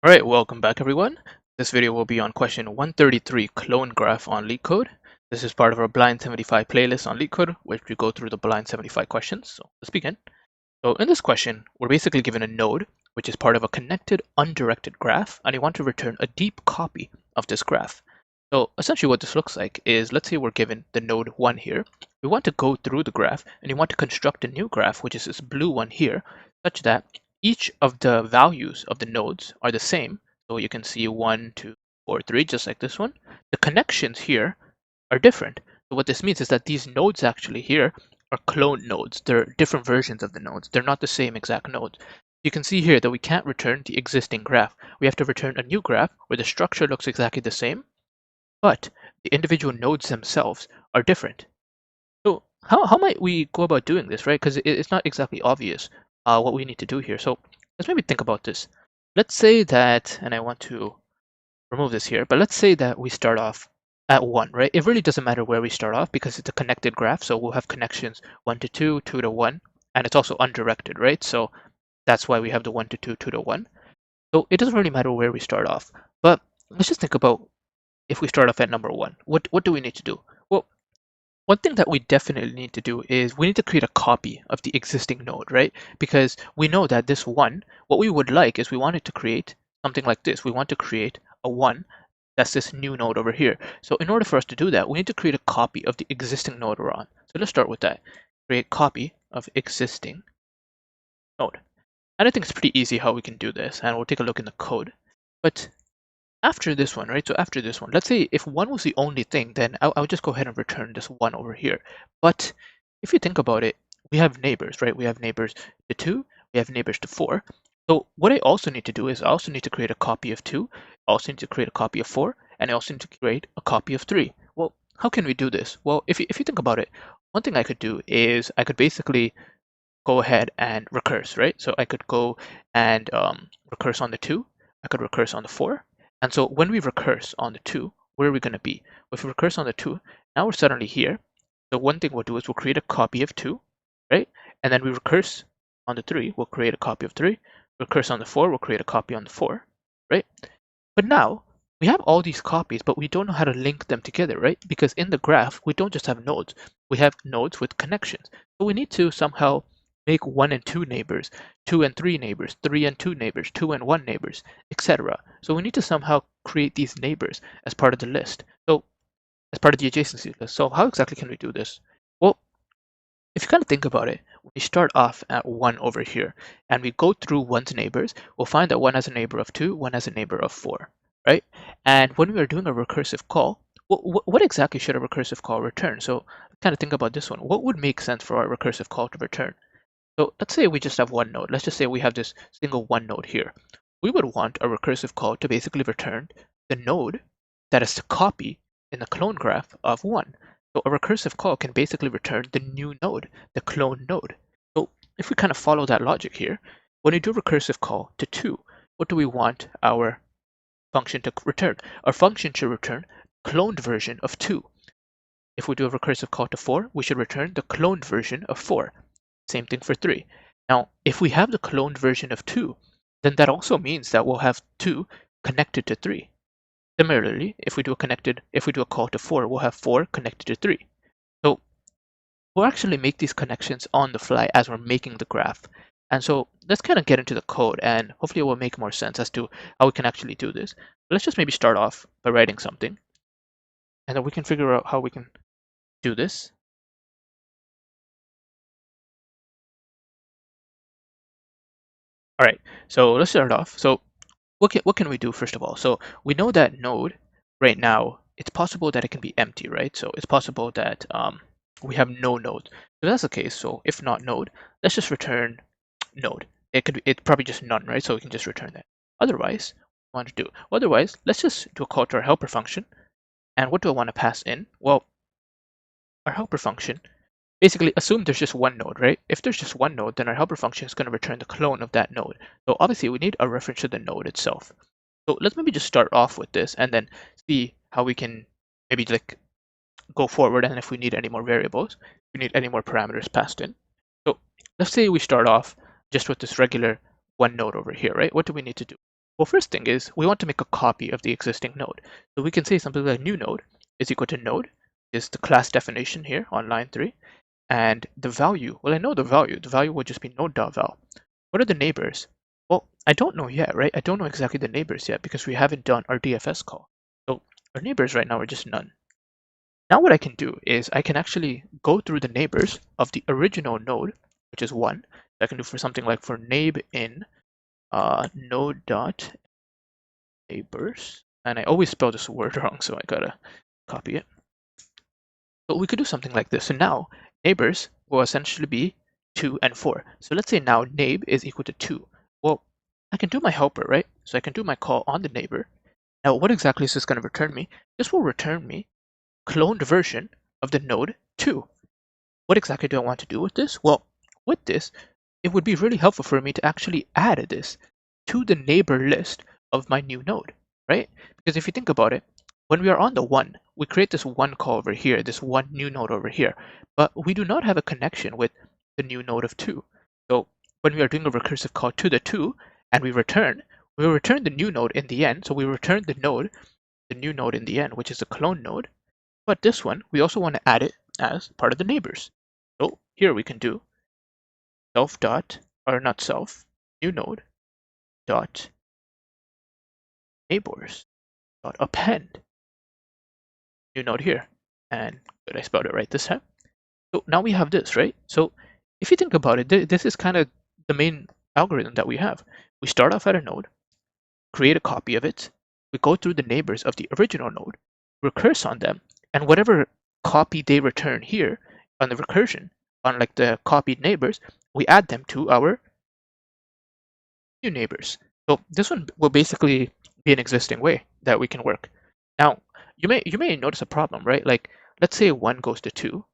Alright, welcome back everyone. This video will be on question 133 clone graph on Leetcode. This is part of our Blind 75 playlist on Leetcode, which we go through the Blind 75 questions. So let's begin. So in this question, we're basically given a node, which is part of a connected undirected graph, and you want to return a deep copy of this graph. So essentially what this looks like is, let's say we're given the node 1 here. We want to go through the graph, and you want to construct a new graph, which is this blue one here, such that each of the values of the nodes are the same. So you can see 1, 2, 4, 3, just like this one. The connections here are different. So what this means is that these nodes actually here are cloned nodes. They're different versions of the nodes. They're not the same exact nodes. You can see here that we can't return the existing graph. We have to return a new graph where the structure looks exactly the same, but the individual nodes themselves are different. So how might we go about doing this, right? Because it's not exactly obvious what we need to do here. So let's maybe think about this. Let's say that, and I want to remove this here, but let's say that we start off at 1, right? It really doesn't matter where we start off because it's a connected graph. So we'll have connections 1 to 2, 2 to 1, and it's also undirected, right? So that's why we have the 1 to 2, 2 to 1. So it doesn't really matter where we start off. But let's just think about if we start off at number 1. What do we need to do? Well, one thing that we definitely need to do is we need to create a copy of the existing node, right? Because we know that this 1, what we would like is we wanted to create something like this. We want to create a 1 that's this new node over here. So in order for us to do that, we need to create a copy of the existing node we're on. So let's start with that. Create copy of existing node. And I think it's pretty easy how we can do this, and we'll take a look in the code. But after this one, right? So after this one, let's say if 1 was the only thing, then I would just go ahead and return this 1 over here. But if you think about it, we have neighbors, right? We have neighbors to 2, we have neighbors to 4. So what I also need to do is I also need to create a copy of 2, I also need to create a copy of 4, and I also need to create a copy of 3. Well, how can we do this? Well, if you think about it, one thing I could do is I could basically go ahead and recurse, right? So I could go and recurse on the 2, I could recurse on the 4. And so when we recurse on the 2, where are we going to be? Well, if we recurse on the 2, now we're suddenly here. So one thing we'll do is we'll create a copy of 2, right? And then we recurse on the 3, we'll create a copy of 3. Recurse on the 4, we'll create a copy on the 4, right? But now we have all these copies, but we don't know how to link them together, right? Because in the graph, we don't just have nodes, we have nodes with connections. So we need to somehow make 1 and 2 neighbors, 2 and 3 neighbors, 3 and 2 neighbors, 2 and 1 neighbors, etc. So we need to somehow create these neighbors as part of the list. So as part of the adjacency list. So how exactly can we do this? Well, if you kind of think about it, we start off at 1 over here, and we go through 1's neighbors, we'll find that 1 has a neighbor of 2, 1 has a neighbor of 4, right? And when we are doing a recursive call, what exactly should a recursive call return? So kind of think about this one. What would make sense for our recursive call to return? So let's say we just have one node. Let's just say we have this single one node here. We would want a recursive call to basically return the node that is the copy in the clone graph of 1. So a recursive call can basically return the new node, the clone node. So if we kind of follow that logic here, when we do a recursive call to 2, what do we want our function to return? Our function should return cloned version of 2. If we do a recursive call to 4, we should return the cloned version of 4. Same thing for 3. Now, if we have the cloned version of 2, then that also means that we'll have 2 connected to 3. Similarly, if we do a call to 4, we'll have 4 connected to 3. So we'll actually make these connections on the fly as we're making the graph. And so let's kind of get into the code, and hopefully it will make more sense as to how we can actually do this. Let's just maybe start off by writing something, and then we can figure out how we can do this. All right, so let's start off. So what can we do first of all? So we know that node right now, it's possible that it can be empty, right? So it's possible that we have no node. So that's the case. So if not node, let's just return node. It's probably just none, right? So we can just return that. Otherwise, what want to do? Otherwise, let's just do a call to our helper function. And what do I want to pass in? Well, our helper function, basically assume there's just one node, right? If there's just one node, then our helper function is going to return the clone of that node. So obviously we need a reference to the node itself. So let's maybe just start off with this and then see how we can maybe like go forward, and if we need any more variables, if we need any more parameters passed in. So let's say we start off just with this regular one node over here, right? What do we need to do? Well, first thing is we want to make a copy of the existing node. So we can say something like new node is equal to node, is the class definition here on line 3. And the value, well, I know the value. The value will just be node.val. What are the neighbors? Well, I don't know yet, right? I don't know exactly the neighbors yet because we haven't done our DFS call. So our neighbors right now are just none. Now what I can do is I can actually go through the neighbors of the original node, which is 1. So I can do for something like for neighb in node dot neighbors. And I always spell this word wrong, so I gotta copy it. But we could do something like this. So now neighbors will essentially be 2 and 4. So let's say now neighb is equal to 2. Well, I can do my helper, right? So I can do my call on the neighbor. Now what exactly is this going to return me? This will return me cloned version of the node 2. What exactly do I want to do with this? Well, with this, it would be really helpful for me to actually add this to the neighbor list of my new node, right? Because if you think about it, when we are on the 1, we create this 1 call over here, this 1 new node over here, but we do not have a connection with the new node of 2. So when we are doing a recursive call to the 2 and we return the new node in the end. So we return the new node in the end, which is the clone node. But this one, we also want to add it as part of the neighbors. So here we can do self dot, or not self, new node dot neighbors dot append new node here. And good, I spelled it right this time. So now we have this, right? So if you think about it, this is kind of the main algorithm that we have. We start off at a node, create a copy of it, we go through the neighbors of the original node, recurse on them, and whatever copy they return here on the recursion, on like the copied neighbors, we add them to our new neighbors. So this one will basically be an existing way that we can work. Now, you may notice a problem, right? Like let's say 1 goes to 2,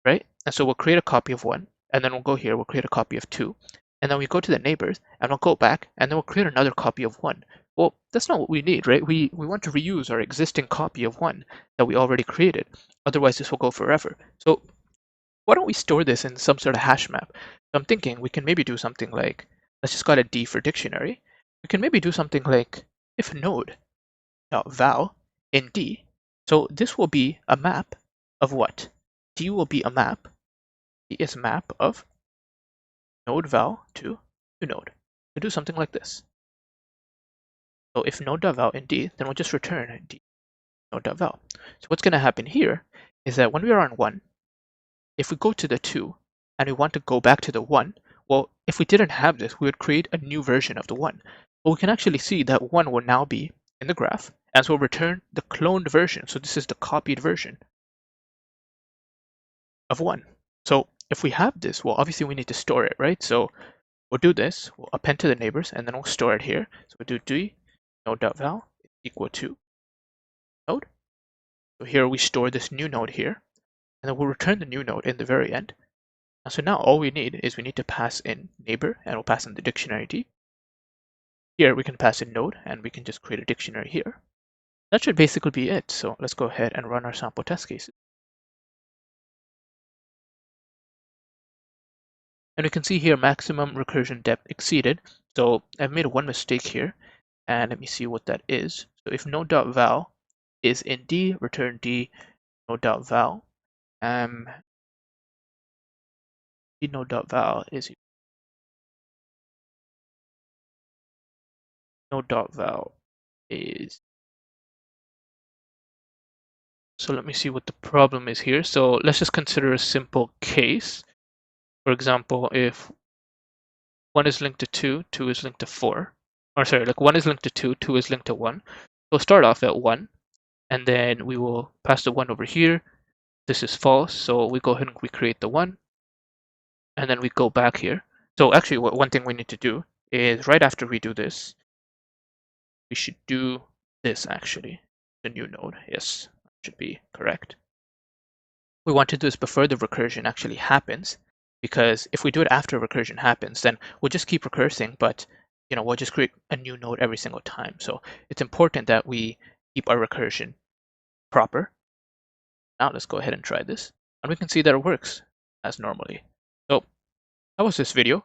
right? And so we'll create a copy of 1, and then we'll go here, we'll create a copy of 2, and then we go to the neighbors, and we'll go back, and then we'll create another copy of 1. Well, that's not what we need, right? We want to reuse our existing copy of 1 that we already created. Otherwise, this will go forever. So why don't we store this in some sort of hash map? So I'm thinking we can maybe do something like, let's just call it D for dictionary. We can maybe do something like if node val in D. So this will be a map of what? D will be a map. D is a map of node val to new node. So do something like this. So if node.val in D, then we'll just return D node.val. So what's going to happen here is that when we are on 1, if we go to the 2 and we want to go back to the 1, well, if we didn't have this, we would create a new version of the 1. But we can actually see that 1 will now be in the graph, and so we'll return the cloned version. So this is the copied version of 1. So if we have this, well, obviously we need to store it, right? So we'll do this, we'll append to the neighbors, and then we'll store it here. So we'll do D node.val equal to node. So here we store this new node here, and then we'll return the new node in the very end. And so now all we need is we need to pass in neighbor, and we'll pass in the dictionary D. Here we can pass in node, and we can just create a dictionary here. That should basically be it. So let's go ahead and run our sample test cases. And we can see here maximum recursion depth exceeded. So I've made one mistake here, and let me see what that is. So if node.val is in D, return D node.val. D node.val is node.val is. So let me see what the problem is here. So let's just consider a simple case. For example, if 1 is linked to 2, 2 is linked to 4. Or sorry, like 1 is linked to 2, 2 is linked to 1. We'll start off at 1, and then we will pass the 1 over here. This is false, so we go ahead and recreate the 1, and then we go back here. So actually, one thing we need to do is right after we do this, we should do this actually, the new node. Yes, should be correct. We want to do this before the recursion actually happens, because if we do it after recursion happens, then we'll just keep recursing, but we'll just create a new node every single time. So it's important that we keep our recursion proper. Now let's go ahead and try this, and we can see that it works as normally. So that was this video.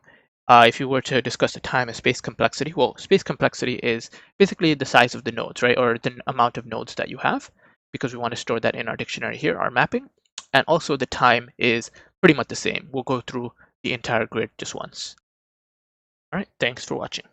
If you were to discuss the time and space complexity, well, space complexity is basically the size of the nodes, right? Or the amount of nodes that you have, because we want to store that in our dictionary here, our mapping. And also the time is pretty much the same. We'll go through the entire grid just once. All right, thanks for watching.